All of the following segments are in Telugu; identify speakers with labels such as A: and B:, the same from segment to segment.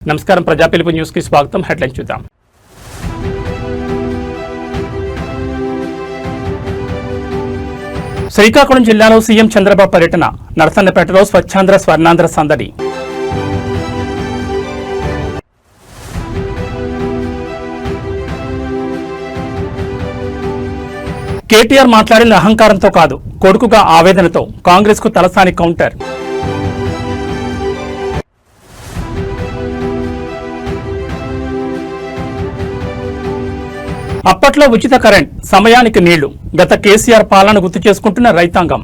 A: నమస్కారం ప్రజాపిలుపు న్యూస్ కి స్వాగతం. హెడ్లైన్ చూద్దాం. శ్రీకాకుళం జిల్లాలో సీఎం చంద్రబాబు పర్యటన, నరసన్నపేటలో స్వచ్ఛాంధ్ర స్వర్ణాంధ్ర సందడి. కేటీఆర్ మాట్లాడిన అహంకారంతో కాదు, కొడుకుగా ఆవేదనతో కాంగ్రెస్ కు తలసాని కౌంటర్. అప్పట్లో ఉచిత కరెంట్, సమయానికి నీళ్లు, గత కేసీఆర్ పాలన గుర్తు చేసుకుంటున్న రైతాంగం.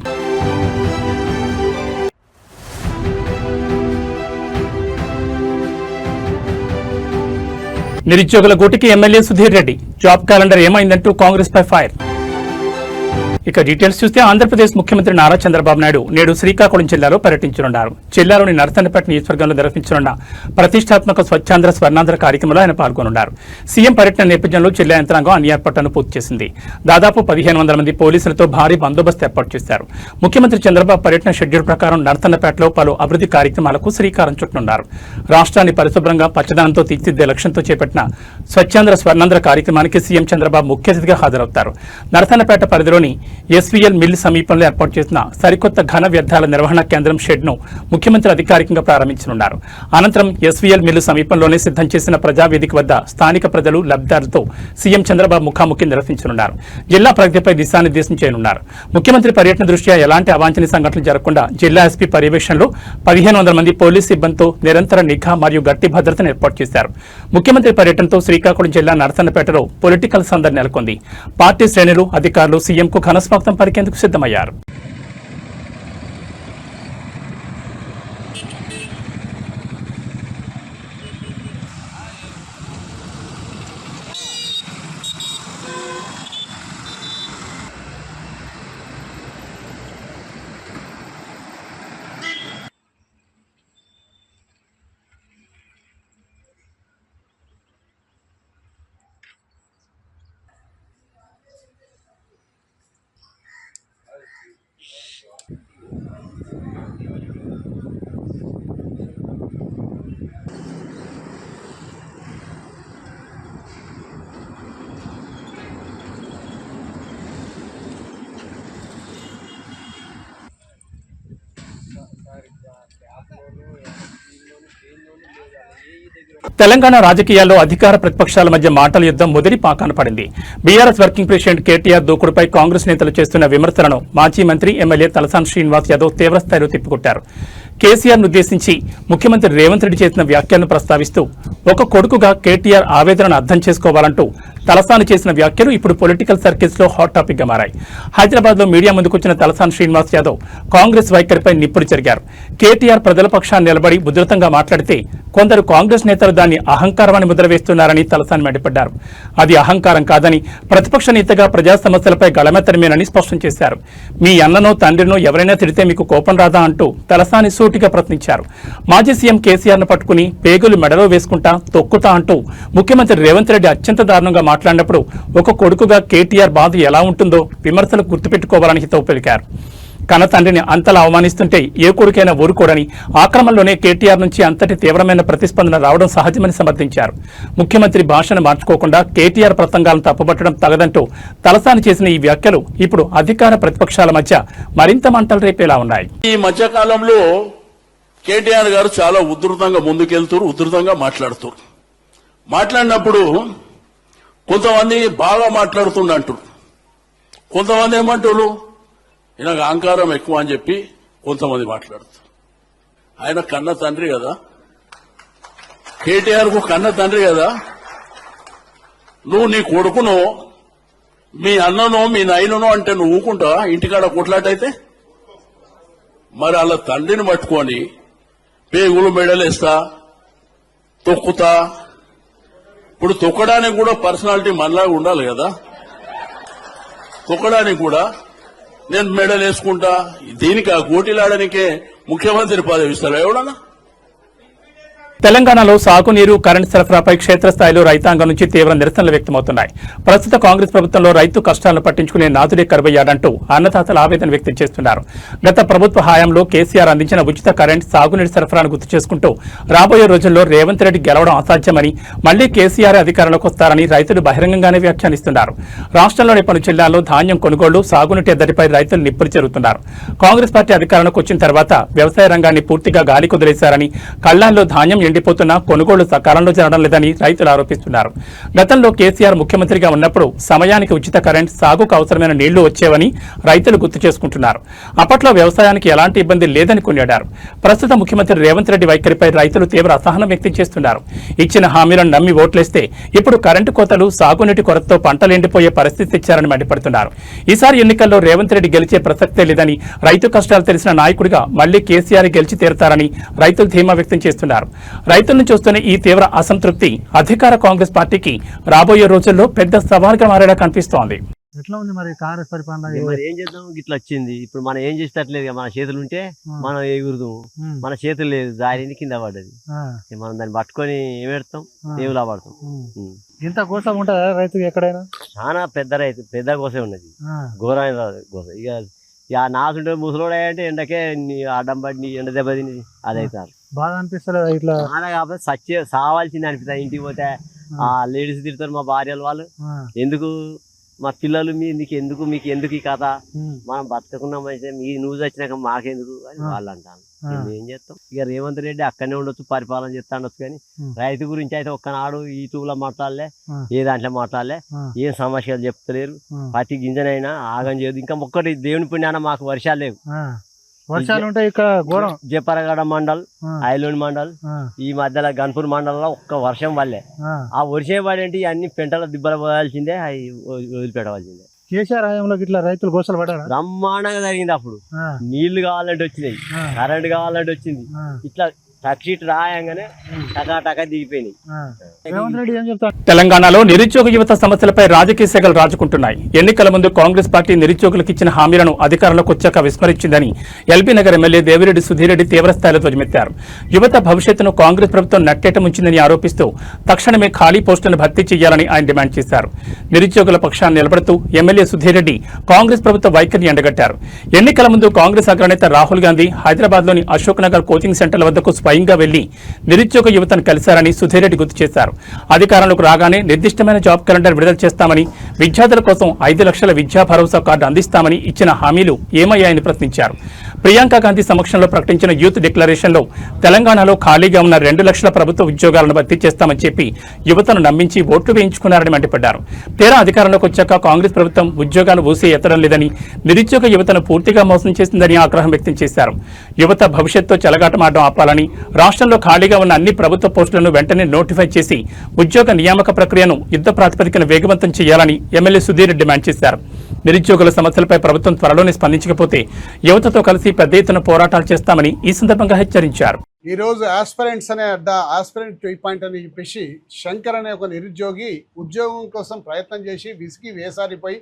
A: నిరుద్యోగుల గూటికి MLA Sudheer Reddy, job calendar ఏమైందంటూ కాంగ్రెస్ పై ఫైర్. ఇక డీటెయిల్స్ చూస్తే ఆంధ్రప్రదేశ్ ముఖ్యమంత్రి నారా చంద్రబాబు నాయుడు నేడు శ్రీకాకుళం జిల్లాలో పర్యటించనున్నారు. జిల్లాలోని నరసన్నపేట నియోజకవర్గంలో నిర్వహించనున్న ప్రతిష్టాత్మక స్వచ్ఛాంధ్ర స్వర్ణాంధ్ర కార్యక్రమంలో ఆయన పాల్గొనున్నారు. సీఎం పర్యటన నేపథ్యంలో జిల్లా యంత్రాంగం అన్ని ఏర్పాట్లను పూర్తి చేసింది. దాదాపు 1500 మంది పోలీసులతో భారీ బందోబస్తు ఏర్పాటు చేశారు. ముఖ్యమంత్రి చంద్రబాబు పర్యటన షెడ్యూల్ ప్రకారం నరసన్నపేటలో పలు అభివృద్ధి కార్యక్రమాలకు శ్రీకారం చుట్టనున్నారు. రాష్ట్రాన్ని పరిశుభ్రంగా పచ్చదనంతో తీర్చిదిద్దే లక్ష్యంతో చేపట్టిన స్వచ్ఛాంధ్ర స్వర్ణాంధ్ర కార్యక్రమానికి సీఎం చంద్రబాబు ముఖ్య అతిథిగా హాజరవుతారు. నరసన్నపేట పరిధిలోని ఎస్వీఎల్ మిల్ సమీపంలో ఏర్పాటు చేసిన సరికొత్త ఘన వ్యర్థాల నిర్వహణ కేంద్రం షెడ్ ను ముఖ్యమంత్రి అధికారికంగా ప్రారంభించనున్నారు. అనంతరం ఎస్వీఎల్ మిల్ సమీపంలోనే సిద్ధం చేసిన ప్రజావేదిక వద్ద స్థానిక ప్రజలు, లబ్ధిదారులతో సీఎం చంద్రబాబు ముఖాముఖి నిర్వహించనున్నారు. జిల్లా ప్రగతిపై దిశానిర్దేశం చేయనున్నారు. ముఖ్యమంత్రి పర్యటన దృష్ట్యా ఎలాంటి అవాంఛనీయ సంఘటనలు జరగకుండా జిల్లా ఎస్పీ పర్యవేక్షణలో 1500 మంది పోలీసు సిబ్బందితో నిరంతర నిఘా మరియు గట్టి భద్రతను ఏర్పాటు చేశారు. ముఖ్యమంత్రి పర్యటనతో శ్రీకాకుళం జిల్లా నరసన్నపేటలో పొలిటికల్ సందడి నెలకొంది. పార్టీ శ్రేణులు, అధికారులు సీఎంకు ఘనస్వాగతం పలికేందుకు సిద్ధమయ్యారు. తెలంగాణ రాజకీయాల్లో అధికార ప్రతిపక్షాల మధ్య మాటల యుద్ధం మొదటి పాకాన పడింది. బీఆర్ఎస్ వర్కింగ్ ప్రెసిడెంట్ కేటీఆర్ దూకుడుపై కాంగ్రెస్ నేతలు చేస్తున్న విమర్శలను మాజీ మంత్రి ఎమ్మెల్యే తలసాని శ్రీనివాస్ యాదవ్ తీవ్రస్థాయిలో తిప్పికొట్టారు. కేసీఆర్ ఉద్దేశించి ముఖ్యమంత్రి రేవంత్ రెడ్డి చేసిన వ్యాఖ్యలను ప్రస్తావిస్తూ ఒక కొడుకుగా కేటీఆర్ ఆవేదనను అర్థం చేసుకోవాలంటూ తలసాని చేసిన వ్యాఖ్యలు ఇప్పుడు పొలిటికల్ సర్కిల్స్ లో హాట్ టాపిక్ గా మారాయి. హైదరాబాద్ లో మీడియా ముందుకొచ్చిన తలసాని శ్రీనివాస్ యాదవ్ కాంగ్రెస్ వైఖరిపై నిప్పులు చెరిగారు. కేటీఆర్ ప్రజల పక్షాన్ని నిలబడి ఉధృతంగా మాట్లాడితే కొందరు కాంగ్రెస్ నేతలు దాన్ని అహంకారమని ముద్ర వేస్తున్నారని తలసాని మండిపడ్డారు. అది అహంకారం కాదని, ప్రతిపక్ష నేతగా ప్రజా సమస్యలపై గళమెత్తడమేనని స్పష్టం చేశారు. మీ అన్ననో తండ్రినో ఎవరైనా తిడితే మీకు కోపం రాదా అంటూ తలసాని సూటిగా ప్రశ్నించారు. మాజీ సీఎం కేసీఆర్ ను పట్టుకుని పేగులు మెడలో వేసుకుంటా, తొక్కుతా అంటూ ముఖ్యమంత్రి రేవంత్ రెడ్డి అత్యంత దారుణంగా మాట్లాడినప్పుడు ఒక కొడుకుగా కేటీఆర్ బాధ ఎలా ఉంటుందో విమర్శలు గుర్తుపెట్టుకోవాలని హితవు పలికారు. కన్న తండ్రిని అంతలా అవమానిస్తుంటే ఏ కొడుకైనా ఊరుకోడని, ఆ క్రమంలోనే కేటీఆర్ నుంచి అంతటి తీవ్రమైన ప్రతిస్పందన రావడం సహజమని సమర్థించారు. ముఖ్యమంత్రి భాషను మార్చుకోకుండా కేటీఆర్ ప్రసంగాలను తప్పుపట్టడం తగదంటూ తలసాని చేసిన ఈ వ్యాఖ్యలు ఇప్పుడు అధికార ప్రతిపక్షాల మధ్య మరింత మంటలు రేపేలా ఉన్నాయి.
B: ఈ మధ్యకాలంలో కేటీఆర్ గారు చాలా ఉధృతంగా ముందుకెళ్తారు, ఉధృతంగా మాట్లాడినప్పుడు కొంతమంది బాగా మాట్లాడుతుండంటారు, కొంతమంది ఏమంటారు ఈయనకు అహంకారం ఎక్కువ అని చెప్పి కొంతమంది మాట్లాడుతారు. ఆయన కన్న తండ్రి కదా, కేటీఆర్ కు కన్న తండ్రి కదా. నువ్వు నీ కొడుకునో, మీ అన్ననో, మీ నాయననో అంటే నువ్వు ఊకుంటావా? ఇంటికాడ కొట్లాటైతే మరి అలా తండ్రిని పట్టుకొని పేగులు మెడలేస్తా, తొక్కుతా. ఇప్పుడు తొక్కడానికి కూడా పర్సనాలిటీ మనలాగా ఉండాలి కదా. తొక్కడానికి కూడా నేను మెడల్ వేసుకుంటా, దీనికి ఆ కోటిలాడనికే ముఖ్యమంత్రి పదవి ఇస్తారా ఎవడన్నా?
A: తెలంగాణలో సాగునీరు కరెంటు సరఫరాపై క్షేత్రస్థాయిలో రైతాంగం నుంచి తీవ్ర నిరసనలు వ్యక్తమవుతున్నాయి. ప్రస్తుత కాంగ్రెస్ ప్రభుత్వంలో రైతు కష్టాలను పట్టించుకునే నాదుడే కరువయ్యాడంటూ అన్నదాతలు ఆవేదన వ్యక్తం చేస్తున్నారు. గత ప్రభుత్వ హయాంలో కేసీఆర్ అందించిన ఉచిత కరెంట్ సాగునీటి సరఫరాను గుర్తు చేసుకుంటూ రాబోయే రోజుల్లో రేవంత్ రెడ్డి గెలవడం అసాధ్యమని, మళ్లీ కేసీఆర్ అధికారంలోకి వస్తారని రైతులు బహిరంగంగానే వ్యాఖ్యానిస్తున్నారు. రాష్ట్రంలోని పలు జిల్లాల్లో ధాన్యం కొనుగోళ్లు, సాగునీటి ఎద్దడిపై రైతులు నిప్పులు చెరుగుతున్నారు. కాంగ్రెస్ పార్టీ అధికారంలోకి వచ్చిన తర్వాత వ్యవసాయ రంగాన్ని పూర్తిగా గాలి కుదిలేశారని, కళ్లాల్లో ధాన్యం ఎండిపోతున్నా కొనుగోళ్లు సకాలంలో జరగడం లేదని రైతులు ఆరోపిస్తున్నారు. గతంలో కేసీఆర్ ముఖ్యమంత్రిగా ఉన్నప్పుడు సమయానికి ఉచిత కరెంట్, సాగుకు అవసరమైన నీళ్లు వచ్చేవని రైతులు గుర్తు చేసుకుంటున్నారు. అప్పట్లో వ్యవసాయానికి ఎలాంటి ఇబ్బంది లేదని కొనియాడారు. ప్రస్తుత ముఖ్యమంత్రి రేవంత్ రెడ్డి వైఖరిపై రైతులు తీవ్ర అసహనం వ్యక్తం చేస్తున్నారు. ఇచ్చిన హామీలను నమ్మి ఓట్లేస్తే ఇప్పుడు కరెంటు కోతలు, సాగునీటి కొరతతో పంటలు ఎండిపోయే పరిస్థితి తెచ్చారని మండిపడుతున్నారు. ఈసారి ఎన్నికల్లో రేవంత్ రెడ్డి గెలిచే ప్రసక్తే లేదని, రైతు కష్టాలు తెలిసిన నాయకుడిగా మళ్లీ కేసీఆర్ గెలిచి తీరతారని రైతులు ధీమా వ్యక్తం చేస్తున్నారు. రైతుల నుంచి వస్తున్న ఈ తీవ్ర అసంతృప్తి అధికార కాంగ్రెస్ పార్టీకి రాబోయే రోజుల్లో పెద్ద సవాల్గా మారేలా కనిపిస్తోంది.
C: ఎట్లా ఉంది మరి కాంగ్రెస్ పరిపాలన?
D: మరి ఏం చేద్దాం, ఇట్లా వచ్చింది. ఇప్పుడు మనం ఏం చేసేటట్లేదు. మన చేతులు ఉంటే మనం ఎగురుదాం, మన చేతులు లేదు, దారిని కింద పడ్డది. మనం దాన్ని పట్టుకొని ఏం పెడతాం, ఏం లాభపడతాం.
C: ఇంత కోసం ఉంటుందా రైతుకి ఎక్కడైనా?
D: చాలా పెద్ద రైతు, పెద్ద కోసే ఉన్నది, ఘోరమైన కోస. ఇక నాసుంటే ముసలోడే అంటే ఎండకే అడ్డం పడి ఎండ దెబ్బ తిని అది అవుతారు.
C: బాధ అనిపిస్తలేదు ఇట్లా?
D: చాలా కాకపోతే సచ్చే సావాల్సింది అనిపిస్తుంది. ఇంటికి పోతే ఆ లేడీస్ తిడతారు, మా భార్యలు వాళ్ళు, ఎందుకు మా పిల్లలు మీకు ఎందుకు ఈ కథ, మనం బతకకుండా మంచిగా నువ్వు వచ్చినాక మాకెందుకు అని వాళ్ళు అంటాను. ఏం చేస్తాం. ఇక రేవంత్ రెడ్డి అక్కడనే ఉండొచ్చు, పరిపాలన చేస్తా ఉండొచ్చు, కానీ రైతు గురించి అయితే ఒక్కనాడు యూట్యూబ్ లో మాట్లాడలే, ఏ దాంట్లో మాట్లాడలే, ఏం సమస్యలు చెప్తలేరు. ప్రతి గింజనైనా ఆగం చేయదు. ఇంకా ఒక్కటి దేవుని పుణ్యాన మాకు వర్షాలు లేవు.
C: వర్షాలు ఉంటాయి ఇక్కడ ఘోరం.
D: జపరగడ మండల్, ఐలోని మండల్, ఈ మధ్యలో గన్పూర్ మండలంలో ఒక్క వర్షం వల్లే. ఆ వర్షం పడేంటి అన్ని పెంటల దిబ్బలు పోవాల్సిందే, అవి వదిలిపెట్టవలసిందే.
C: కేసీఆర్ హయాంలో ఇట్లా రైతులు గోసలు పడ్డారు.
D: బ్రహ్మాండంగా జరిగింది. అప్పుడు నీళ్లు కావాలంటే వచ్చినాయి, కరెంట్ కావాలంటే వచ్చింది. ఇట్లా టక్షీట్ రాయంగానే టకా దిగిపోయినాయి.
A: తెలంగాణలో నిరుద్యోగ యువత సమస్యలపై రాజకీయ శాఖలు రాజుకుంటున్నాయి. ఎన్నికల ముందు కాంగ్రెస్ పార్టీ నిరుద్యోగులకు ఇచ్చిన హామీలను అధికారంలోకి వచ్చాక విస్మరించిందని ఎల్బీ నగర్ ఎమ్మెల్యే దేవిరెడ్డి సుధీరెడ్డి తీవ్రస్థాయిలో ధ్వజమెత్తారు. యువత భవిష్యత్తును కాంగ్రెస్ ప్రభుత్వం నట్టేట ముంచిందని ఆరోపిస్తూ తక్షణమే ఖాళీ పోస్టులను భర్తీ చేయాలని ఆయన డిమాండ్ చేశారు. నిరుద్యోగుల పక్షాన్ని నిలబడుతూ ఎమ్మెల్యే సుధీరెడ్డి కాంగ్రెస్ ప్రభుత్వ వైఖరిని ఎండగట్టారు. ఎన్నికల ముందు కాంగ్రెస్ అగ్రనేత రాహుల్ గాంధీ హైదరాబాద్లోని అశోక్ నగర్ కోచింగ్ సెంటర్ల వద్దకు స్వయంగా వెళ్లి నిరుద్యోగ యువతను కలిశారని సుధీరెడ్డి గుర్తు చేశారు. అధికారంలోకి రాగానే నిర్దిష్టమైన జాబ్ క్యాలెండర్ విడుదల చేస్తామని, విద్యార్థుల కోసం 5 లక్షల విద్యా భరోసా కార్డు అందిస్తామని ఇచ్చిన హామీలు ఏమయ్యాయని ప్రశ్నించారు. ప్రియాంక గాంధీ సమక్షంలో ప్రకటించిన యూత్ డిక్లరేషన్లో తెలంగాణలో ఖాళీగా ఉన్న 2 లక్షల ప్రభుత్వ ఉద్యోగాలను భర్తీ చేస్తామని చెప్పి యువతను నమ్మించి ఓట్లు వేయించుకున్నారని మండిపడ్డారు. తీరా అధికారంలోకి వచ్చాక కాంగ్రెస్ ప్రభుత్వం ఉద్యోగాలు ఊసే ఎత్తడం లేదని, నిరుద్యోగ యువతను పూర్తిగా మోసం చేసిందని ఆగ్రహం వ్యక్తం చేశారు. యువత భవిష్యత్తుతో చెలగాటమాడడం ఆపాలని, రాష్ట్రంలో ఖాళీగా ఉన్న అన్ని ప్రభుత్వ పోస్టులను వెంటనే నోటిఫై చేసి ఉద్యోగ నియామక ప్రక్రియను యుద్ధ ప్రాతిపదికన వేగవంతం చేయాలని ఎమ్మెల్యే సుధీర్ డిమాండ్ చేశారు. నిరుద్యోగుల సమస్యలపై ప్రభుత్వం త్వరలోనే స్పందించకపోతే యువతతో కలిసి పెద్ద ఎత్తున పోరాటాలు చేస్తామని ఈ సందర్భంగా హెచ్చరించారు.
E: ఈ రోజు ఆస్పిరెంట్స్ అనే ఆస్పిరెంట్ 2 పాయింట్ అని చెప్పేసి శంకర్ అనే ఒక నిరుద్యోగి ఉద్యోగం కోసం ప్రయత్నం చేసి విసిగి వేసారిపోయి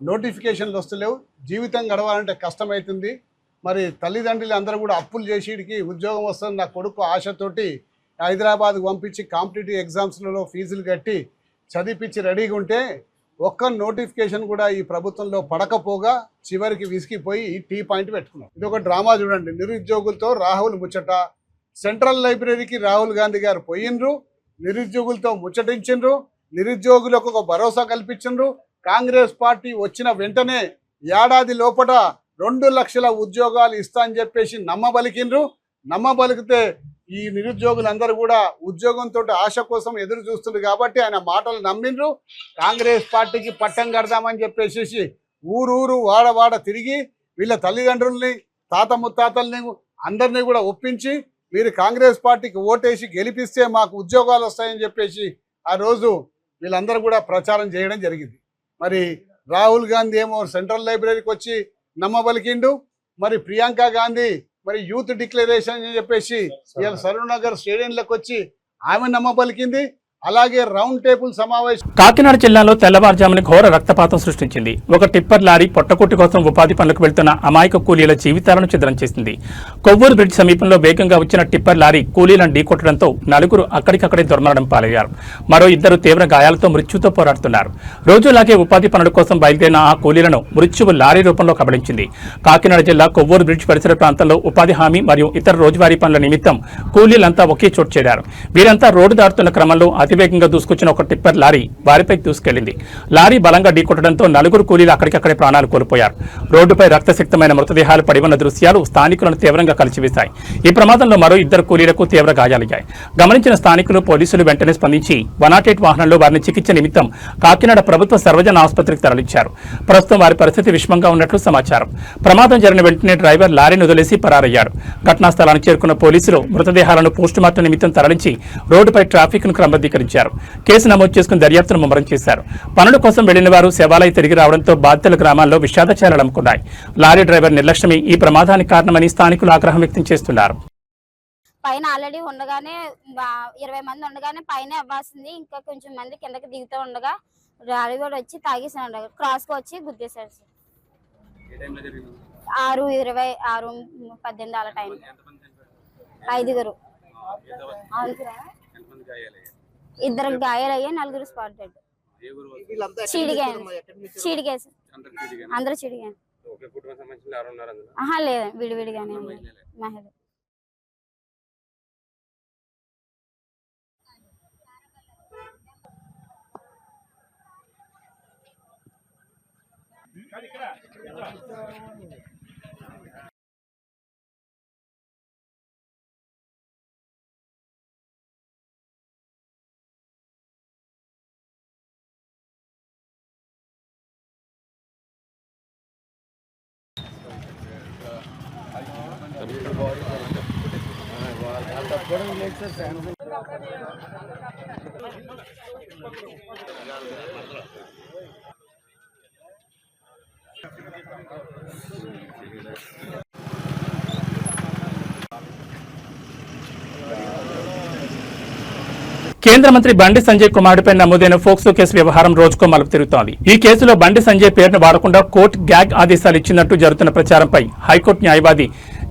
E: నోటిఫికేషన్లు వస్తలేవు, జీవితం గడవాలంటే కష్టమవుతుంది. మరి తల్లిదండ్రులు అందరూ కూడా అప్పులు చేసి వీడికి ఉద్యోగం వస్తుంది నా కొడుకు ఆశతోటి హైదరాబాద్కు పంపించి కాంపిటేటివ్ ఎగ్జామ్స్లలో ఫీజులు కట్టి చదివించి రెడీగా ఉంటే ఒక్క నోటిఫికేషన్ కూడా ఈ ప్రభుత్వంలో పడకపోగా చివరికి విసిగిపోయి టీ పాయింట్ పెట్టుకున్నారు. ఇది ఒక డ్రామా చూడండి. నిరుద్యోగులతో రాహుల్ ముచ్చట. సెంట్రల్ లైబ్రరీకి రాహుల్ గాంధీ గారు పోయినరు, నిరుద్యోగులతో ముచ్చటించిండ్రు, నిరుద్యోగులకు ఒక భరోసా కల్పించిండ్రు. కాంగ్రెస్ పార్టీ వచ్చిన వెంటనే ఏడాది లోపల 2 లక్షల ఉద్యోగాలు ఇస్తా అని చెప్పేసి నమ్మబలికిండ్రు. నమ్మబలికితే ఈ నిరుద్యోగులందరూ కూడా ఉద్యోగంతో ఆశ కోసం ఎదురు చూస్తుండ్రు కాబట్టి ఆయన మాటలు నమ్మిండ్రు. కాంగ్రెస్ పార్టీకి పట్టం కడదామని చెప్పేసి ఊరూరు వాడ తిరిగి వీళ్ళ తల్లిదండ్రుల్ని, తాత ముత్తాతల్ని అందరినీ కూడా ఒప్పించి మీరు కాంగ్రెస్ పార్టీకి ఓటేసి గెలిపిస్తే మాకు ఉద్యోగాలు వస్తాయని చెప్పేసి ఆ రోజు వీళ్ళందరూ కూడా ప్రచారం చేయడం జరిగింది. మరి రాహుల్ గాంధీ ఏమో సెంట్రల్ లైబ్రరీకి వచ్చి నమ్మబలికిండు. మరి ప్రియాంక గాంధీ మరి యూత్ డిక్లరేషన్ అని చెప్పేసి ఇవాళ సరూర్ నగర్ స్టేడియంలోకి వచ్చి ఆమె నమ్మబలికింది. అలాగే రౌండ్ టేబుల్ సమావేశం.
A: కాకినాడ జిల్లాలో తెల్లవారుజామున ఘోర రక్తపాతం సృష్టించింది. ఒక టిప్పర్ లారీ పొట్టకొట్టి కోసం ఉపాధి పనులకు వెళ్తున్న అమాయక కూలీల జీవితాలను ఛిద్రం చేసింది. కొవ్వూరు బ్రిడ్జ్ సమీపంలో వేగంగా వచ్చిన టిప్పర్ లారీ కూలీలను ఢీకొట్టడంతో నలుగురు అక్కడికక్కడే దుర్మరణం పాలయ్యారు. మరో ఇద్దరు తీవ్ర గాయాలతో మృత్యుతో పోరాడుతున్నారు. రోజులాగే ఉపాధి పనుల కోసం బయలుదేరిన ఆ కూలీలను మృత్యువు లారీ రూపంలో కబళించింది. కాకినాడ జిల్లా కొవ్వూరు బ్రిడ్జ్ పరిసర ప్రాంతాల్లో ఉపాధి హామీ మరియు ఇతర రోజువారీ పనుల నిమిత్తం కూలీలంతా ఒకే చోటు చేరారు. వీరంతా రోడ్డు దాటుతున్న క్రమంలో అతివేగంగా దూసుకొచ్చిన ఒక టిప్పర్ లారీ వారిపై దూసుకెళ్లింది. లారీ బలంగా ఢీకొట్టడంతో నలుగురు కూలీలు అక్కడికక్కడే ప్రాణాలు కోల్పోయారు. రోడ్డుపై రక్తసిక్తమైన మృతదేహాలు పడి ఉన్న దృశ్యాలు స్థానికులను తీవ్రంగా కలిచివేశాయి. ఈ ప్రమాదంలో మరో ఇద్దరు కూలీలకు తీవ్ర గాయాలయ్యాయి. గమనించిన స్థానికులు పోలీసులు వెంటనే స్పందించి 108 వాహనంలో వారిని చికిత్స నిమిత్తం కాకినాడ ప్రభుత్వ సర్వజన ఆసుపత్రికి తరలించారు. ప్రస్తుతం వారి పరిస్థితి విషమంగా ఉన్నట్లు సమాచారం. ప్రమాదం జరిగిన వెంటనే డ్రైవర్ లారీని వదిలేసి పరారయ్యాడు. ఘటనా స్థలానికి చేరుకున్న పోలీసులు మృతదేహాలను పోస్టుమార్టం నిమిత్తం తరలించి రోడ్డుపై ట్రాఫిక్ ను క్రమబద్ధీకరించారు. కేసు నమోదు చేసుకుని దర్యాప్తును ముమ్మరం చేశారు. పనుల కోసం వెళ్లిన వారు శవాలై తిరిగి రావడంతో బాధితుల గ్రామాల్లో విషాదచారాలు అమ్ముకున్నాయి. లారీ డ్రైవర్ నిర్లక్ష్యమే ఈ ప్రమాదానికి కారణమని స్థానికులు ఆగ్రహం వ్యక్తం చేస్తున్నారు.
F: పైన ఆల్రెడీ ఉండగానే 20 మంది ఉండగానే పైన అవ్వాల్సింది, ఇంకా కొంచెం మంది కిందకి దిగుతూ ఉండగా లారీ కూడా వచ్చి తాగేసాడు. క్రాస్ కు వచ్చి గుద్దేశాడు సార్. 6:20 6:18 అలా టైం. 5 ఇద్దరు గాయాలయ్యా, 4 స్పాట్ డెడ్. చీడిగా అందరూ చీడిగా. లేదు, విడివిడిగానే మహిళ.
A: కేంద్ర మంత్రి బండి సంజయ్ కుమారుడిపై నమోదైన ఫోక్సో కేసు వ్యవహారం రోజుకో మలుపు తిరుగుతోంది. ఈ కేసులో బండి సంజయ్ పేరును వాడకుండా కోర్టు గ్యాగ్ ఆదేశాలు ఇచ్చినట్టు జరుగుతున్న ప్రచారంపై హైకోర్టు న్యాయవాది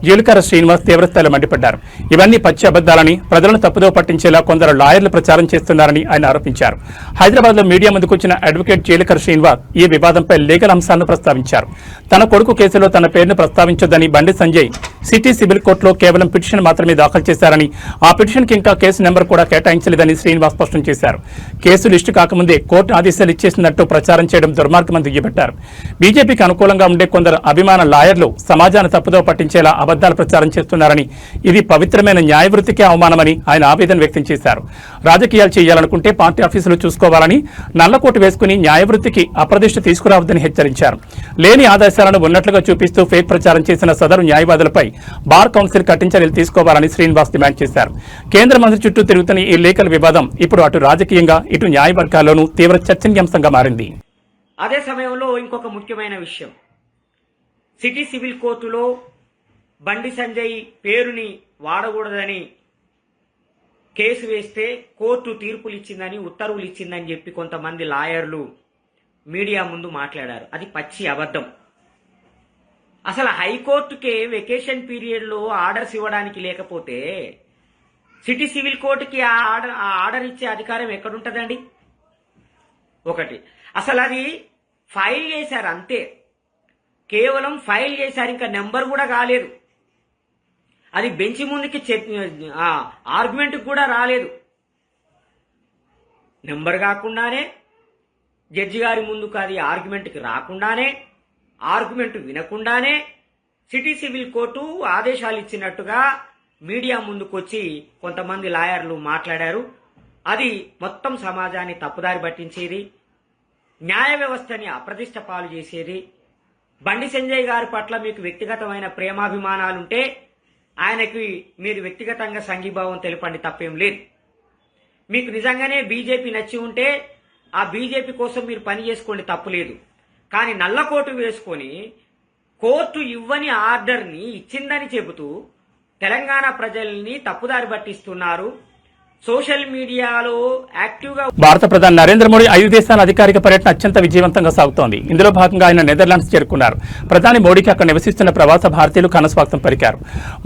A: జీలకర్ర శ్రీనివాస్ తీవ్రస్థాయిలో మండిపడ్డారు. ఇవన్నీ పచ్చి అబద్దాలని, ప్రజలను తప్పుదో పట్టించేలా కొందరు లాయర్లు ప్రచారం చేస్తున్నారని ఆయన ఆరోపించారు. హైదరాబాద్ లో మీడియా ముందుకొచ్చిన అడ్వకేట్ జీలకర్ర శ్రీనివాస్ ఈ వివాదంపై లీగల్ అంశాలను ప్రస్తావించారు. తన కొడుకు కేసులో తన పేరును ప్రస్తావించొద్దని బండి సంజయ్ సిటీ సివిల్ కోర్టులో కేవలం పిటిషన్ మాత్రమే దాఖలు చేశారని, ఆ పిటిషన్ కి ఇంకా కేసు నెంబర్ కూడా కేటాయించలేదని శ్రీనివాస్ స్పష్టం చేశారు. కేసు లిస్టు కాకముందే కోర్టు ఆదేశాలు ఇచ్చేసినట్టు ప్రచారం చేయడం దుర్మార్గమని దుయ్యబట్టారు. బీజేపీకి అనుకూలంగా ఉండే కొందరు అభిమాన లాయర్లు సమాజాన్ని తప్పుదో పట్టించేలా అబద్దాలు ప్రచారం చేస్తున్నారని, ఇది పవిత్రమైన న్యాయ వృత్తికే అవమానమని ఆయన ఆవేదన వ్యక్తం చేశారు. రాజకీయాలు చేయాలనుకుంటే పార్టీ ఆఫీసులు చూసుకోవాలని, నల్లకోటు వేసుకుని న్యాయ వృత్తికి అప్రదిష్ట తీసుకురావద్దని హెచ్చరించారు. లేని ఆదేశాలను ఉన్నట్లుగా చూపిస్తూ ఫేక్ ప్రచారం చేసిన సదరు న్యాయవాదులపై బార్ కౌన్సిల్ కఠిన చర్యలు తీసుకోవాలని శ్రీనివాస్ డిమాండ్ చేశారు. కేంద్ర మంత్రి చుట్టూ తిరుగుతున్న ఈ లీగల్ వివాదం ఇప్పుడు అటు రాజకీయంగా ఇటు న్యాయవర్గాల్లోనూ తీవ్ర చర్చనీయాంశంగా మారింది.
G: అదే సమయంలో ఇంకొక ముఖ్యమైన విషయం, సిటీ సివిల్ కోర్టులో బండి సంజయ్ పేరుని వాడకూడదని కేసు వేస్తే కోర్టు తీర్పులు ఇచ్చిందని, ఉత్తర్వులు ఇచ్చిందని చెప్పి కొంతమంది లాయర్లు మీడియా ముందు మాట్లాడారు. అది పచ్చి అబద్ధం. అసలు హైకోర్టుకే వెకేషన్ పీరియడ్లో ఆర్డర్స్ ఇవ్వడానికి లేకపోతే సిటీ సివిల్ కోర్టుకి ఆ ఆర్డర్ ఇచ్చే అధికారం ఎక్కడుంటుందండి? ఒకటి, అసలు అది ఫైల్ చేశారు అంతే, కేవలం ఫైల్ చేశారు, ఇంకా నెంబర్ కూడా కాలేదు. అది బెంచ్ ముందుకి ఆర్గ్యుమెంట్ కూడా రాలేదు. నెంబర్ కాకుండానే జడ్జి గారి ముందుకు అది ఆర్గ్యుమెంట్కి రాకుండానే, ఆర్గ్యుమెంట్ వినకుండానే సిటీ సివిల్ కోర్టు ఆదేశాలు ఇచ్చినట్టుగా మీడియా ముందుకొచ్చి కొంతమంది లాయర్లు మాట్లాడారు. అది మొత్తం సమాజాన్ని తప్పుదారి పట్టించేది, న్యాయ వ్యవస్థని అప్రతిష్ట పాలు చేసేది. బండి సంజయ్ గారి పట్ల మీకు వ్యక్తిగతమైన ప్రేమాభిమానాలుంటే ఆయనకి మీరు వ్యక్తిగతంగా సంఘీభావం తెలపండి, తప్పేం లేదు. మీకు నిజంగానే బీజేపీ నచ్చి ఉంటే ఆ బీజేపీ కోసం మీరు పని చేసుకోండి, తప్పులేదు. కానీ నల్లకోటు వేసుకొని కోర్టు ఇవ్వని ఆర్డర్ని ఇచ్చిందని చెబుతూ తెలంగాణ ప్రజల్ని తప్పుదారి పట్టిస్తున్నారు. సోషల్ మీడియాలో యాక్టివ్గా
A: భారత ప్రధాని నరేంద్ర మోడీ 5 దేశాల అధికారిక పర్యటన అత్యంత విజయవంతంగా సాగుతోంది. ఇందులో భాగంగా ఆయన నెదర్లాండ్స్ చేరుకున్నారు. ప్రధాని మోడీకి అక్కడ నివసిస్తున్న ప్రవాస భారతీయులు ఘనస్వాగతం పలికారు.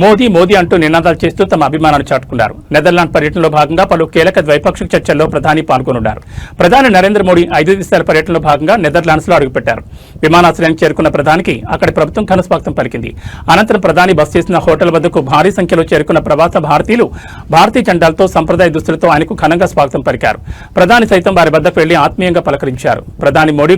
A: మోదీ మోదీ అంటూ నినాదాలు చేస్తూ తమ అభిమానాన్ని చాటుకున్నారు. నెదర్లాండ్ పర్యటనలో భాగంగా పలు కీలక ద్వైపాక్షిక చర్చల్లో ప్రధాని పాల్గొనున్నారు. ప్రధాని నరేంద్ర మోడీ 5 దేశాల పర్యటనలో భాగంగా నెదర్లాండ్స్ లో అడుగుపెట్టారు. విమానాశ్రయానికి చేరుకున్న ప్రధానికి అక్కడి ప్రభుత్వం ఘనస్వాగతం పలికింది. అనంతరం ప్రధాని బస చేసిన హోటల్ వద్దకు భారీ సంఖ్యలో చేరుకున్న ప్రవాస భారతీయులు భారతీయ జెండాలతో సంప్రదాయ దుస్తులతో ఆయనకు ఘనంగా స్వాగతం పలికారు. ప్రధాని సైతం వారి వద్దకు వెళ్లి ఆత్మీయంగా పలకరించారు. ప్రధాని మోడీ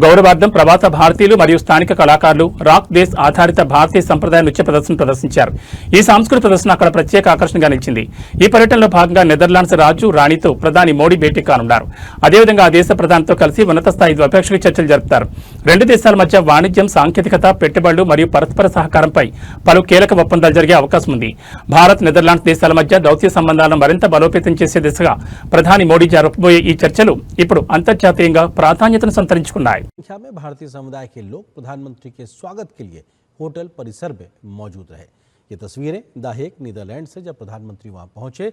A: గౌరవార్థం ప్రవాస భారతీయులు మరియు స్థానిక కళాకారులు రాక్ దేశ్ ఆధారిత భారతీయ సంప్రదాయ నృత్య ప్రదర్శన ప్రదర్శించారు. ఈ సాంస్కృతిక ప్రదర్శన అక్కడ ప్రత్యేక ఆకర్షణగా నిలిచింది. ఈ పర్యటనలో భాగంగా నెదర్లాండ్స్ రాజు రాణితో ప్రధాని మోడీ భేటీ కానున్నారు. అదేవిధంగా ఆ దేశ ప్రధానితో కలిసి ఉన్నత స్థాయి ద్వైపాక్షిక చర్చలు జరుపుతారు. 2 దేశాల మధ్య వాణిజ్యం, సాంకేతికత, పెట్టుబడులు మరియు పరస్పర సహకారంపై పలు కీలక ఒప్పందాలు జరిగే అవకాశం ఉంది. భారత్, నెదర్లాండ్స్ దేశాల మధ్య దౌత్య సంబంధాలను మరింత బలోపేతం చేసే దిశగా ప్రధాని మోడీ జరపబోయే ఈ చర్చలు ఇప్పుడు అంతర్జాతీయంగా ప్రాధాన్యతను సంతరించుకున్నాయి.
H: संख्या में भारतीय समुदाय के लोग प्रधानमंत्री के स्वागत के लिए होटल परिसर में मौजूद रहे। ये तस्वीरें द हेग नीदरलैंड से जब प्रधानमंत्री वहां पहुंचे,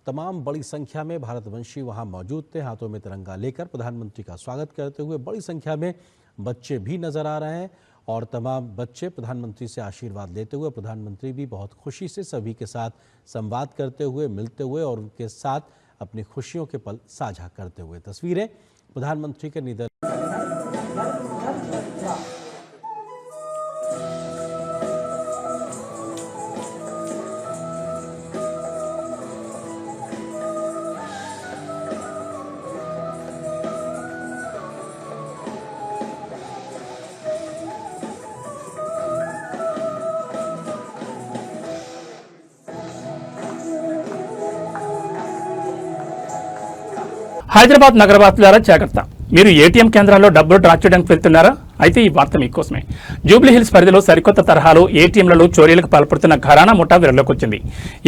H: तमाम बड़ी संख्या में भारतवंशी वहां मौजूद थे। हाथों में तिरंगा लेकर प्रधानमंत्री का स्वागत करते हुए बड़ी संख्या में बच्चे भी नजर आ रहे हैं और तमाम बच्चे प्रधानमंत्री से आशीर्वाद लेते हुए, प्रधानमंत्री भी बहुत खुशी से सभी के साथ संवाद करते हुए, मिलते हुए और उनके साथ अपनी खुशियों के पल साझा करते हुए। तस्वीरें प्रधानमंत्री के नीदरलैंड
A: హైదరాబాద్ నగరవాసులారా జాగ్రత్త. మీరు ఏటీఎం కేంద్రాల్లో డబ్బులు డ్రా చేయడానికి వెళ్తున్నారా? అయితే ఈ వార్త మీకోసమే. జూబ్లీ హిల్స్ పరిధిలో సరికొత్త తరహాలో ఏటీఎంలలో చోరీలకు పాల్పడుతున్న ఘరానా ముఠా వెలుగులోకి వచ్చింది.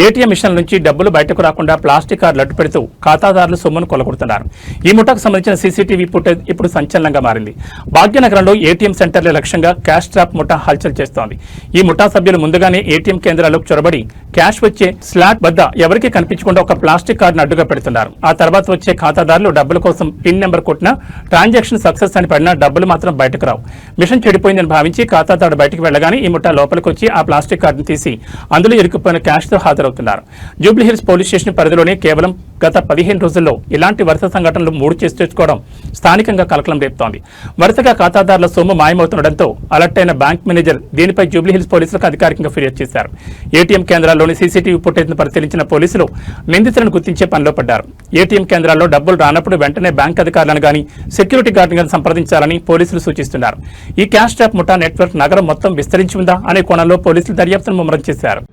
A: ఏటీఎం మిషన్ల నుంచి డబ్బులు బయటకు రాకుండా ప్లాస్టిక్ కార్డులు అడ్డు పెడుతూ ఖాతాదారులు సొమ్మును కొలగొడుతున్నారు. ఈ ముఠాకు సంబంధించిన సీసీటీవీ ఫుటేజ్ ఇప్పుడు సంచలనంగా మారింది. భాగ్యనగరంలో ఏటీఎం సెంటర్ల లక్ష్యంగా క్యాష్ ట్రాప్ ముఠా హల్చల్ చేస్తోంది. ఈ ముఠా సభ్యులు ముందుగానే ఏటీఎం కేంద్రాలకు చొరబడి క్యాష్ వచ్చే స్లాట్ వద్ద ఎవరికీ కనిపించకుండా ఒక ప్లాస్టిక్ కార్డును అడ్డుగా పెడుతున్నారు. ఆ తర్వాత వచ్చే ఖాతాదారులు డబ్బుల కోసం పిన్ నెంబర్ కొట్టినా ట్రాన్సాక్షన్ సక్సెస్ అని పడినా డబ్బులు మాత్రం బయటకు రావు. మిషన్ చెడిపోయిందని భావించి ఖాతాదారు బయటకు వెళ్లగానే ఈ ముఠా లోపలికి వచ్చి ఆ ప్లాస్టిక్ కార్డును తీసి అందులో ఇరుక్కుపోయిన క్యాష్తో హాజరవుతున్నారు. జూబ్లీ హిల్స్ పోలీస్ స్టేషన్ పరిధిలోనే కేవలం గత 15 రోజుల్లో ఇలాంటి వరుస సంఘటనలు 3 చేసి తెచ్చుకోవడం స్థానికంగా కలకలం రేపుతోంది. వరుసగా ఖాతాదారుల సొమ్ము మాయమవుతుండటంతో అలర్ట్ అయిన బ్యాంక్ మేనేజర్ దీనిపై జూబ్లీ హిల్స్ పోలీసులకు అధికారికంగా ఫిర్యాదు చేశారు. ఏటీఎం కేంద్రాల్లోని సీసీటీవీ ఫుటేజ్ను పరిశీలించిన పోలీసులు నిందితులను గుర్తించే పనిలో పడ్డారు. ఏటీఎం కేంద్రాల్లో డబ్బులు రానప్పుడు వెంటనే బ్యాంక్ అధికారులను గానీ, సెక్యూరిటీ గార్డును గానీ సంప్రదించాలని పోలీసులు సూచిస్తున్నారు. ఈ క్యాష్ ట్రాప్ ముఠా నెట్వర్క్ నగరం మొత్తం విస్తరించి ఉందా అనే కోణంలో పోలీసులు దర్యాప్తును ముమ్మరం చేశారు.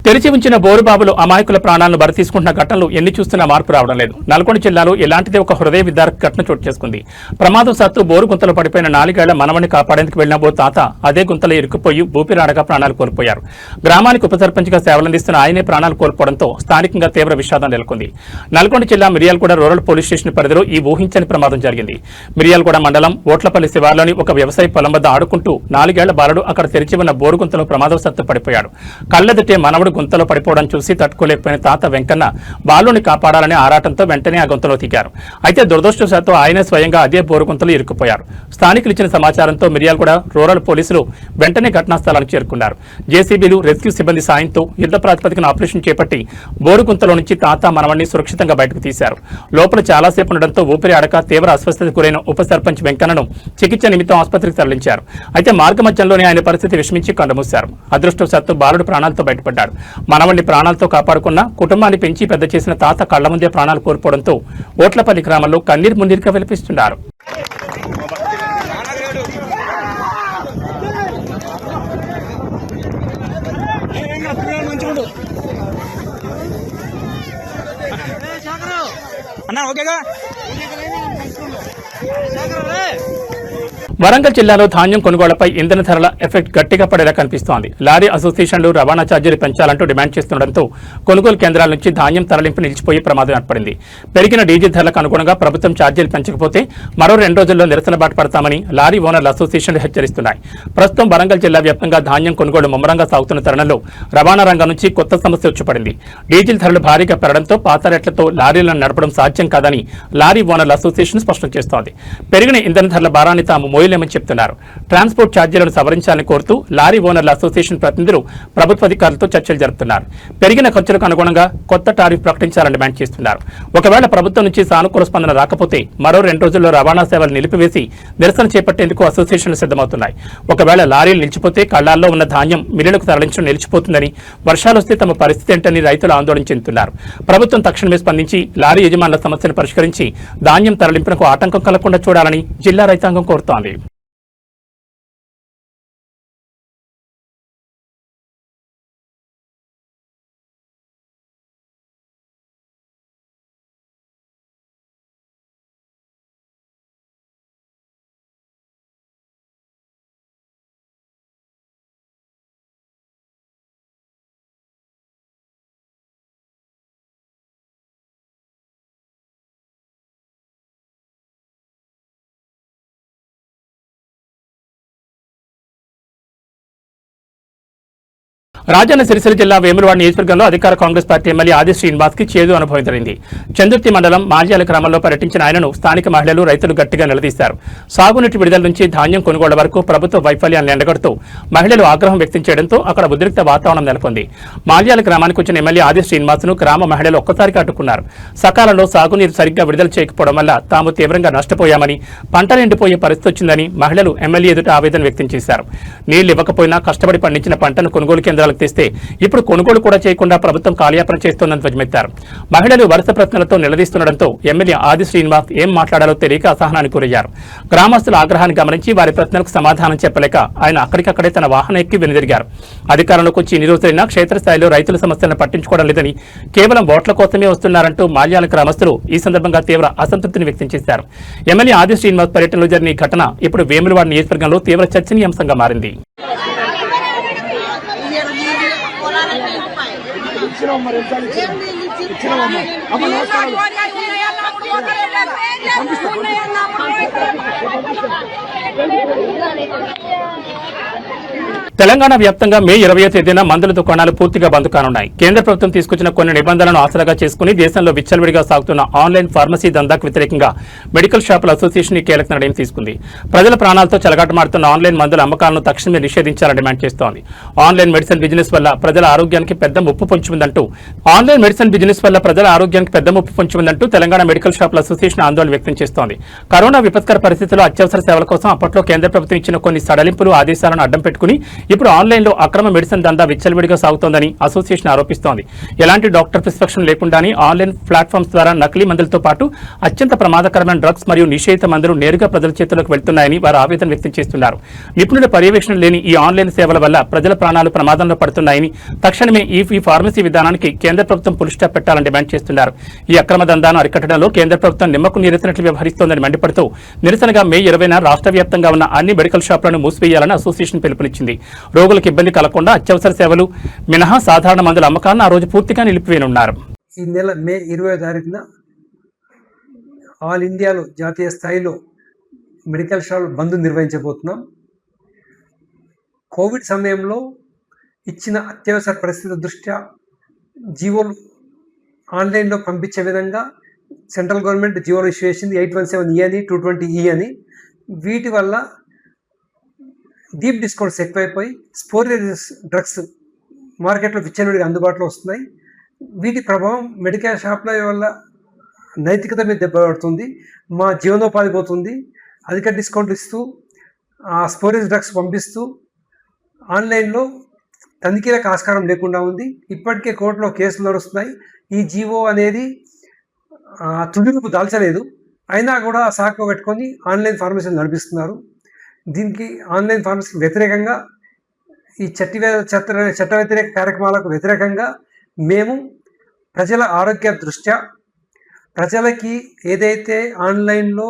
A: తెరిచి ఉంచిన బోరుబాబులు అమాయకుల ప్రాణాలను బరి తీసుకుంటున్న ఘటనలు ఎన్ని చూస్తున్నా మార్పు రావడం లేదు. నల్గొండ జిల్లాలో ఇలాంటిదే ఒక హృదయ విదారక ఘటన చోటు చేసుకుంది. ప్రమాదవశాత్తు బోరు గుంతలో పడిపోయిన 4 ఏళ్ల మనవని కాపాడేందుకు వెళ్లిన ఓ తాత అదే గుంతలో ఇరుక్కుపోయి ఊపిరాడగా ప్రాణాలు కోల్పోయారు. గ్రామానికి ఉప సర్పంచ్గా సేవలందిస్తున్న ఆయనే ప్రాణాలు కోల్పోవడంతో స్థానికంగా తీవ్ర విషాదం నెలకొంది. నల్గొండ జిల్లా మిర్యాలగూడ రూరల్ పోలీస్ స్టేషన్ పరిధిలో ఈ ఊహించని ప్రమాదం జరిగింది. మిర్యాలగూడ మండలం ఓట్లపల్లి శివార్లోని ఒక వ్యవసాయ పొలం వద్ద ఆడుకుంటూ 4 ఏళ్ల బాలుడు అక్కడ తెరిచి ఉన్న బోరు గుంతలో ప్రమాదవశాత్తు పడిపోయాడు. కళ్లెదుటే మనవడు గుంతలో పడిపోవడం చూసి తట్టుకోలేకపోయిన తాత వెంకన్న బాలుని కాపాడాలనే ఆరాటంతో వెంటనే ఆ గుంతలో దిగారు. అయితే దురదృష్టవశాత్తు ఆయనే స్వయంగా అదే బోరు గుంతలో ఇరుక్కుపోయారు. స్థానికులు ఇచ్చిన సమాచారంతో మిర్యాలగూడ రూరల్ పోలీసులు వెంటనే ఘటనా స్థలానికి చేరుకున్నారు. జేసీబీలు, రెస్క్యూ సిబ్బంది సాయంతో యుద్ధ ప్రాతిపదికన ఆపరేషన్ చేపట్టి బోరు గుంతలో నుంచి తాత మనవణ్ణి సురక్షితంగా బయటకు తీశారు. లోపల చాలాసేపు ఉండడంతో ఊపిరి ఆడక తీవ్ర అస్వస్థతకు గురైన ఉప సర్పంచ్ వెంకన్నను చికిత్స నిమిత్తం ఆసుపత్రికి తరలించారు. అయితే మార్గ మధ్యంలోనే ఆయన పరిస్థితి విషమించి కండమూశారు. అదృష్టవశాత్తు బాలుడు ప్రాణాలతో బయటపడ్డాడు. మనవణ్ణి ప్రాణాలతో కాపాడుకున్న కుటుంబాన్ని పెంచి పెద్ద చేసిన తాత కళ్ల ముందే ప్రాణాలు కోల్పోవడంతో ఓట్లపల్లి గ్రామంలో కన్నీరు మున్నీరుగా విలపిస్తున్నారు. వరంగల్ జిల్లాలో ధాన్యం కొనుగోళ్లపై ఇంధన ధరల ఎఫెక్ట్ గట్టిగా పడేలా కనిపిస్తోంది. లారీ అసోసియేషన్లు రవాణా ఛార్జీలు పెంచాలంటూ డిమాండ్ చేస్తుండటంతో కొనుగోలు కేంద్రాల నుంచి ధాన్యం తరలింపు నిలిచిపోయే ప్రమాదం ఏర్పడింది. పెరిగిన డీజిల్ ధరలకు అనుగుణంగా ప్రభుత్వం ఛార్జీలు పెంచకపోతే మరో 2 రోజుల్లో నిరసన బాట పడతామని లారీ ఓనర్ల అసోసియేషన్లు హెచ్చరిస్తున్నాయి. ప్రస్తుతం వరంగల్ జిల్లా వ్యాప్తంగా ధాన్యం కొనుగోలు ముమ్మరంగా సాగుతున్న తరుణంలో రవాణా రంగం నుంచి కొత్త సమస్య వచ్చిపడింది. డీజిల్ ధరలు భారీగా పెరగడంతో పాత రేట్లతో లారీలను నడపడం సాధ్యం కాదని లారీ ఓనర్ల అసోసియేషన్ స్పష్టం చేస్తోంది. పెరిగిన ఇంధన ధరల భారాన్ని తాము మోయలేమని చెప్తున్నారు. ట్రాన్స్పోర్ట్ ఛార్జీలను సవరించాలని కోరుతూ లారీ ఓనర్ల అసోసియేషన్ ప్రతినిధులు ప్రభుత్వ అధికారులతో చర్చలు జరుపుతున్నారు. పెరిగిన ఖర్చులకు అనుగుణంగా కొత్త టారిఫ్ ప్రకటించాలని డిమాండ్ చేస్తున్నారు. ఒకవేళ ప్రభుత్వం నుంచి సానుకూల స్పందన రాకపోతే మరో 2 రోజుల్లో రవాణా సేవలు నిలిపివేసి నిరసన చేపట్టేందుకు అసోసియేషన్లు సిద్ధమవుతున్నాయి. ఒకవేళ లారీలు నిలిచిపోతే కళ్లాల్లో ఉన్న ధాన్యం మిల్లులకు తరలించడం నిలిచిపోతుందని, వర్షాలు వస్తే తమ పరిస్థితి ఏంటని రైతులు ఆందోళన చెందుతున్నారు. ప్రభుత్వం తక్షణమే స్పందించి లారీ యజమానుల సమస్యను పరిష్కరించి ధాన్యం తరలింపునకు ఆటంకం కలగకుండా చూడాలని జిల్లా రైతాంగం కోరుతోంది. రాజన్న సిరిసిల్ల జిల్లా వేములవాడ నియోజకవర్గంలో అధికార కాంగ్రెస్ పార్టీ ఎమ్మెల్యే ఆది శ్రీనివాస్ కి చేదు అనుభవం ఎదురైంది. చందుర్తి మండలం మాల్యాల గ్రామంలో పర్యటించిన ఆయనను స్థానిక మహిళలు, రైతులు గట్టిగా నిలదీశారు. సాగునీటి విడుదల నుంచి ధాన్యం కొనుగోళ్ల వరకు ప్రభుత్వ వైఫల్యాన్ని ఎండగడుతూ మహిళలు ఆగ్రహం వ్యక్తం చేయడంతో అక్కడ ఉద్రిక్త వాతావరణం నెలకొంది. మాల్యాల గ్రామానికి వచ్చిన ఎమ్మెల్యే ఆది శ్రీనివాస్ ను గ్రామ మహిళలు ఒక్కసారిగా అడ్డుకున్నారు. సకాలంలో సాగునీరు సరిగ్గా విడుదల చేయకపోవడం వల్ల తాము తీవ్రంగా నష్టపోయామని, పంటలు ఎండిపోయే పరిస్థితి వచ్చిందని మహిళలు ఎమ్మెల్యే ఎదుట ఆవేదన వ్యక్తం చేశారు. నీళ్లు ఇవ్వకపోయినా కష్టపడి పండించిన పంటను కొనుగోలు కేంద్రాలకు తెస్తే ఇప్పుడు కొనుగోలు కూడా చేయకుండా ప్రభుత్వం కాలయాపన చేస్తోందని ధ్వజమెత్తారు. మహిళలు వరుస ప్రశ్నలతో నిలదీస్తుండటంతో ఎమ్మెల్యే ఆది శ్రీనివాస్ ఏం మాట్లాడాలో తెలియక అసహనానికి గురయ్యారు. గ్రామస్తుల ఆగ్రహాన్ని గమనించి వారి ప్రశ్నలకు సమాధానం చెప్పలేక ఆయన అక్కడికక్కడే తన వాహనం ఎక్కి వెనుదిరిగారు. అధికారంలోకి వచ్చి ఇన్ని రోజులైనా క్షేత్రస్థాయిలో రైతుల సమస్యలను పట్టించుకోవడం లేదని, కేవలం ఓట్ల కోసమే వస్తున్నారంటూ మాల్యాల గ్రామస్తులు ఈ సందర్భంగా తీవ్ర అసంతృప్తిని వ్యక్తం చేశారు. ఎమ్మెల్యే ఆది శ్రీనివాస్ పర్యటనలో జరిగిన ఈ ఘటన ఇప్పుడు వేములవాడ నియోజకవర్గంలో తీవ్ర చర్చనీయాంశంగా మారింది. తెలంగాణ వ్యాప్తంగా మే 20వ తేదీన మందుల దుకాణాలు పూర్తిగా బంద్ కానున్నాయి. కేంద్ర ప్రభుత్వం తీసుకొచ్చిన కొన్ని నిబంధనలను ఆసరాగా చేసుకుని దేశంలో విచ్చలవిడిగా సాగుతున్న ఆన్లైన్ ఫార్మసీ దందాకు వ్యతిరేకంగా మెడికల్ షాపుల అసోసియేషన్ ఈ కీలక నిర్ణయం తీసుకుంది. ప్రజల ప్రాణాలతో చెలగాటమాడుతున్న ఆన్లైన్ మందుల అమ్మకాలను తక్షణమే నిషేధించాలని డిమాండ్ చేస్తోంది. ఆన్లైన్ మెడిసిన్ బిజినెస్ వల్ల ప్రజల ఆరోగ్యానికి పెద్ద ముప్పు పొంచి ఉందంటూ తెలంగాణ మెడికల్ షాపుల అసోసియేషన్ ఆందోళన వ్యక్తం చేస్తోంది. కరోనా విపత్కర పరిస్థితుల్లో అత్యవసర సేవల కోసం అప్పట్లో కేంద్ర ప్రభుత్వం ఇచ్చిన కొన్ని సడలింపులు, ఆదేశాలను అడ్డం పెట్టుకుని ఇప్పుడు ఆన్లైన్లో అక్రమ మెడిసిన్ దందా విచ్చలవిడిగా సాగుతోందని అసోసియేషన్ ఆరోపిస్తోంది. ఎలాంటి డాక్టర్ ప్రిస్క్రిప్షన్ లేకుండానే ఆన్లైన్ ప్లాట్ఫామ్స్ ద్వారా నకిలీ మందులతో పాటు అత్యంత ప్రమాదకరమైన డ్రగ్స్ మరియు నిషేధిత మందులు నేరుగా ప్రజల చేతుల్లోకి వెళ్తున్నాయని వారు ఆవేదన వ్యక్తం చేస్తున్నారు. నిపుణుల పర్యవేక్షణ లేని ఈ ఆన్లైన్ సేవల వల్ల ప్రజల ప్రాణాలు ప్రమాదంలో పడుతున్నాయని, తక్షణమే ఈ ఫార్మసీ విధానానికి కేంద్ర ప్రభుత్వం పులి స్టాప్ పెట్టాలని డిమాండ్ చేస్తున్నారు. ఈ అక్రమ దందాను అరికట్టడంలో కేంద్ర ప్రభుత్వం నిమ్మకు నీరెత్తినట్లు వ్యవహరిస్తోందని మండిపడుతూ నిరసనగా మే 20న రాష్ట్ర వ్యాప్తంగా ఉన్న అన్ని మెడికల్ షాపులను మూసివేయాలని అసోసియేషన్ పిలుపునిచ్చింది. రోగులకు ఇబ్బంది కలగకుండా అత్యవసర సేవలు మినహా సాధారణ మందుల అమ్మకాలను ఆ రోజు పూర్తిగా నిలిపివేయనున్నారు.
I: ఈ నెల మే 20వ తారీఖున ఆల్ ఇండియాలో జాతీయ స్థాయిలో మెడికల్ షాప్ బంద్ నిర్వహించబోతున్నాం. కోవిడ్ సమయంలో ఇచ్చిన అత్యవసర పరిస్థితుల దృష్ట్యా జీవోలు ఆన్లైన్లో పంపించే విధంగా సెంట్రల్ గవర్నమెంట్ జీవోలు ఇష్యూ చేసింది. 817E అని, 220E అని. వీటి వల్ల డీప్ డిస్కౌంట్స్ ఎక్కువైపోయి స్పోరియస్ డ్రగ్స్ మార్కెట్లో విచ్చలవిడిగా అందుబాటులో వస్తున్నాయి. వీటి ప్రభావం మెడికల్ షాప్ల వల్ల నైతికత మీద దెబ్బపడుతుంది. మా జీవనోపాధి పోతుంది. అధిక డిస్కౌంట్లు ఇస్తూ ఆ స్పోరియస్ డ్రగ్స్ పంపిస్తూ ఆన్లైన్లో తనిఖీలకు ఆస్కారం లేకుండా ఉంది. ఇప్పటికే కోర్టులో కేసులు నడుస్తున్నాయి. ఈ జీవో అనేది తుదిరూపు దాల్చలేదు. అయినా కూడా సాకు పెట్టుకొని ఆన్లైన్ ఫార్మసీలు నడిపిస్తున్నారు. దీనికి ఆన్లైన్ ఫార్మసీకి వ్యతిరేకంగా, ఈ చట్ట వ్యతిరేక కార్యక్రమాలకు వ్యతిరేకంగా మేము ప్రజల ఆరోగ్య దృష్ట్యా ప్రజలకి ఏదైతే ఆన్లైన్లో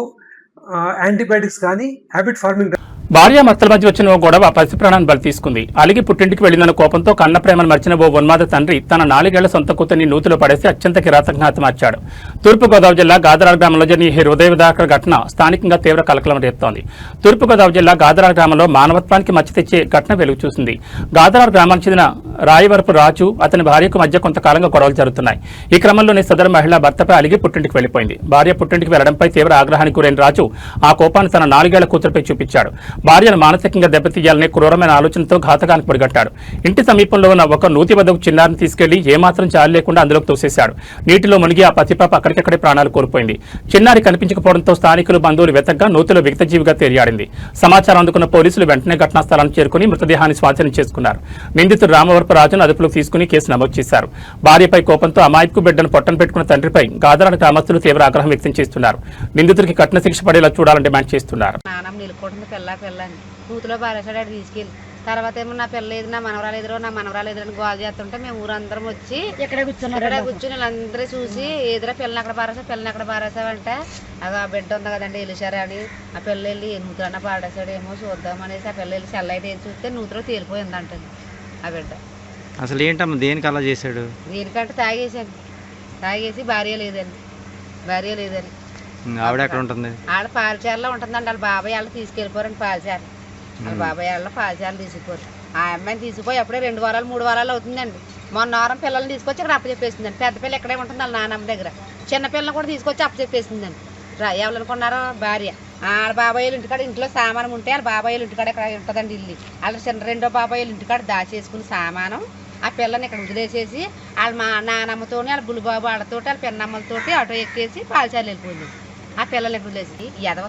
I: యాంటీబయాటిక్స్ కానీ హ్యాబిట్ ఫార్మింగ్
A: భార్యాభర్తల మధ్య వచ్చిన ఓ గొడవ పసి ప్రాణాన్ని బలి తీసుకుంది. అలిగి పుట్టింటికి వెళ్లిందన్న కోపంతో కన్న ప్రేమను మర్చిన ఓ ఉన్మాద తండ్రి తన 4 ఏళ్ల సొంత కూతుర్ని నూతిలో పడేసి అత్యంత కిరాతకంగా హతమార్చాడు. తూర్పుగోదావరి జిల్లా గాదరాల గ్రామంలో జరిగిన ఈ హృదయవిదారక ఘటన స్థానికంగా తీవ్ర కలకలం రేపుతోంది. తూర్పుగోదావరి జిల్లా గాదరాల గ్రామంలో మానవత్వానికి మచ్చ తెచ్చే ఘటన వెలుగు చూసింది. గాదరాల గ్రామానికి చెందిన రాయవరపు రాజు అతని భార్యకు మధ్య కొంతకాలంగా గొడవలు జరుగుతున్నాయి. ఈ క్రమంలోనే సదరు మహిళ భర్తపై అలిగి పుట్టింటికి వెళ్లిపోయింది. భార్య పుట్టింటికి వెళ్లడంపై తీవ్ర ఆగ్రహానికి గురైన రాజు ఆ కోపాన్ని తన 4 ఏళ్ల కూతురుపై చూపించాడు. భార్యను మానసికంగా దెబ్బతీయాలనే క్రూరమైన ఆలోచనతో ఘాతకానికి పొడిగట్టాడు. ఇంటి సమీపంలో ఉన్న ఒక నూతి వద్దకు చిన్నారిని తీసుకెళ్లి ఏమాత్రం జాలి లేకుండా అందులోకి తోసేశాడు. నీటిలో మునిగి ఆ పసిపాప అక్కడికక్కడే ప్రాణాలు కోల్పోయింది. చిన్నారి కనిపించకపోవడంతో స్థానికులు బంధువులు వెతకగా నూతిలో విగతజీవిగా తేలియాడింది. సమాచారం అందుకున్న పోలీసులు వెంటనే ఘటనా స్థలానికి చేరుకుని మృతదేహాన్ని స్వాధీనం చేసుకున్నారు. నిందితుడు రామవరపు రాజును అదుపులోకి తీసుకుని కేసు నమోదు చేశారు. భార్యపై కోపంతో అమాయకు బిడ్డను పొట్టను పెట్టుకున్న తండ్రిపై గాదరాల గ్రామస్తులు తీవ్ర ఆగ్రహం వ్యక్తం చేస్తున్నారు. నిందితుడికి కఠిన శిక్ష పడేలా చూడాలని డిమాండ్ చేస్తున్నారు.
J: కూతులో పారేసాడు తీసుకెళ్ళి. తర్వాత ఏమో నా పిల్ల లేదు, నా మనవరాలు ఎదురని గోల్ చేస్తుంటే మేము ఊరందరం వచ్చి ఇక్కడ కూర్చుని వాళ్ళందరూ చూసి ఎదురా పిల్లని అక్కడ పారేసావంటే అది ఆ బిడ్డ ఉంది కదండి వెళ్ళిసారా అని ఆ పిల్ల వెళ్ళి నూతులన్నా పాడేసాడేమో చూద్దామనేసి ఆ పిల్ల వెళ్ళి సెల్లైట్ వేసి చూస్తే నూతులో తేలిపోయిందంటండి ఆ బిడ్డ.
K: అసలు ఏంటమ్మా దేనికి అలా చేశాడు?
J: దేనికంటే తాగేసి భార్య లేదని
K: ఆవిడ ఎక్కడ ఉంటుంది?
J: ఆడ పాలచేరలో ఉంటుందండి. వాళ్ళ బాబాయ్ వాళ్ళు తీసుకెళ్ళిపోరండి పాలచేర. వాళ్ళ బాబాయ్ వాళ్ళ పాలచేరలు తీసుకుపోరు. ఆ అమ్మాయిని తీసుకుపోయి అప్పుడే 2 వారాలు 3 వారాలు అవుతుందండి. మొన్న వారం పిల్లల్ని తీసుకొచ్చి ఇక్కడ అప్పచెప్పేసిందండి. పెద్ద పిల్ల ఎక్కడే ఉంటుంది వాళ్ళ నాన్నమ్మ దగ్గర. చిన్న పిల్లని కూడా తీసుకొచ్చి అప్పచెప్పేసిందండి. ఎవరనుకున్నారో భార్య. వాళ్ళ బాబాయిలు ఇంటికాడ ఇంట్లో సామానం ఉంటే వాళ్ళ బాబాయిలు ఇంటికాడ ఇక్కడ ఉంటుందండి ఇల్లు. వాళ్ళ రెండో బాబాయిలు ఇంటికాడ దాచేసుకుని సామానం ఆ పిల్లని ఇక్కడ వదిలేసేసి వాళ్ళ మా నానమ్మతో వాళ్ళ బుల్లిబాబు వాళ్ళతోటి వాళ్ళ పెన్నమ్మలతోటి ఆటో ఎక్కేసి పాలచేరలు వెళ్ళిపోయింది. ఆ పిల్లల్ని వదిలేసి ఎదవ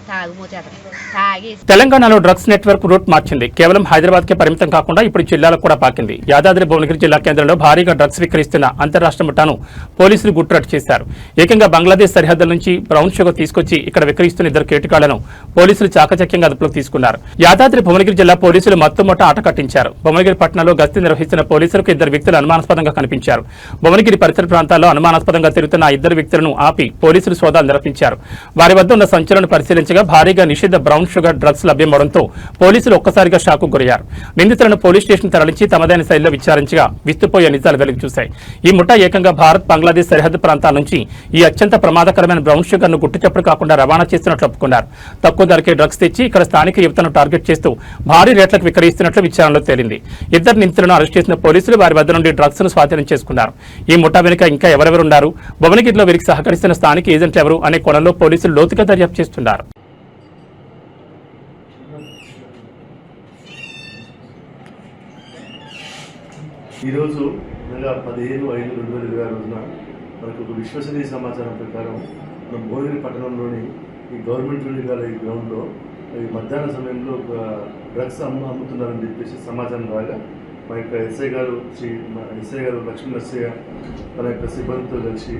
J: తాగేసి.
A: తెలంగాణలో డ్రగ్స్ నెట్వర్క్ రూట్ మార్చింది. కేవలం హైదరాబాద్ కే పరిమితం కాకుండా ఇప్పుడు జిల్లాలకు కూడా పాకింది. యాదాద్రి భువనగిరి జిల్లా కేంద్రంలో భారీగా డ్రగ్స్ విక్రయిస్తున్న అంతర్రాష్ట్ర ముఠాను పోలీసులు గుట్టురట్టు చేశారు. ఏకంగా బంగ్లాదేశ్ సరిహద్దుల నుంచి బ్రౌన్ షుగర్ తీసుకొచ్చి ఇక్కడ విక్రయిస్తున్న 2 కేటుగాళ్లను పోలీసులు చాకచక్యంగా అదుపులోకి తీసుకున్నారు. యాదాద్రి భువనగిరి జిల్లా పోలీసులు మత్తుమొట్ట ఆట కట్టించారు. భువనగిరి పట్టణంలో గస్తీ నిర్వహిస్తున్న పోలీసులకు 2 వ్యక్తులు అనుమానాస్పదంగా కనిపించారు. భువనగిరి పరిసర ప్రాంతాల్లో అనుమానాస్పదంగా తిరుగుతున్న ఆ 2 వ్యక్తులను ఆపి పోలీసులు సోదాలు నిర్వహించారు. వారి వద్ద ఉన్న సంచులను పరిశీలించగా భారీగా నిషిద్ధ బ్రౌన్ షుగర్ డ్రగ్స్ లభ్యమవడంతో పోలీసులు ఒక్కసారిగా షాకు గురయ్యారు. నిందితులను పోలీస్ స్టేషన్ తరలించి తమదైన శైలిలో విచారించగా విస్తుపోయే నిజాలు వెలుగు చూశాయి. ఈ ముఠా ఏకంగా భారత్ బంగ్లాదేశ్ సరిహద్దు ప్రాంతాల నుంచి ఈ అత్యంత ప్రమాదకరమైన బ్రౌన్ షుగర్ ను గుట్టుచప్పుడు కాకుండా రవాణా చేస్తున్నట్లు ఒప్పుకున్నారు. తక్కువ ధరకే డ్రగ్స్ తెచ్చి ఇక్కడ స్థానిక యువతను టార్గెట్ చేస్తూ భారీ రేట్లకు విక్రయిస్తున్నట్లు విచారణలో తేలింది. 2 నిందితులను అరెస్ట్ చేసిన పోలీసులు వారి వద్ద నుండి డ్రగ్స్ ను స్వాధీనం చేసుకున్నారు. ఈ ముఠా వెనుక ఇంకా ఎవరెవరున్నారు, భువనగిరిలో వీరికి సహకరిస్తున్న స్థానిక ఏజెంట్లు ఎవరు అనే కోణంలో పోలీసులు లోతుగా దర్యాప్తు చేస్తున్నారు.
L: ఈరోజు నెల 15/5/2020 రోజున మనకు ఒక విశ్వసనీయ సమాచారం ప్రకారం మన భువనగిరి పట్టణంలోని ఈ గవర్నమెంట్ బిల్డింగ్ గల ఈ గ్రౌండ్లో ఈ మధ్యాహ్న సమయంలో ఒక డ్రగ్స్ అమ్ముతున్నారని చెప్పేసి సమాచారం రాగా మా యొక్క ఎస్ఐ గారు లక్ష్మీ నర్సయ్య తన యొక్క సిబ్బందితో కలిసి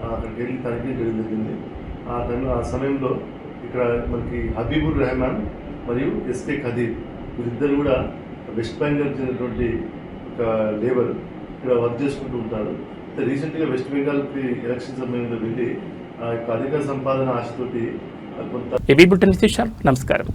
L: అక్కడికి వెళ్ళి తనిఖీ జరిగింది. ఆ సమయంలో ఇక్కడ మనకి హబీబుర్ రెహమాన్ మరియు ఎస్కే ఖదీర్ వీరిద్దరు కూడా వెస్ట్ బెంగాల్ చెందినటువంటి ఒక లేబర్ ఇక్కడ వర్క్ చేసుకుంటూ ఉంటారు. రీసెంట్గా వెస్ట్ బెంగాల్కి ఎలక్షన్ సమయంలో వెళ్ళి ఆ యొక్క అధిక సంపాదన ఆశతోటి కొంత.
A: నమస్కారం.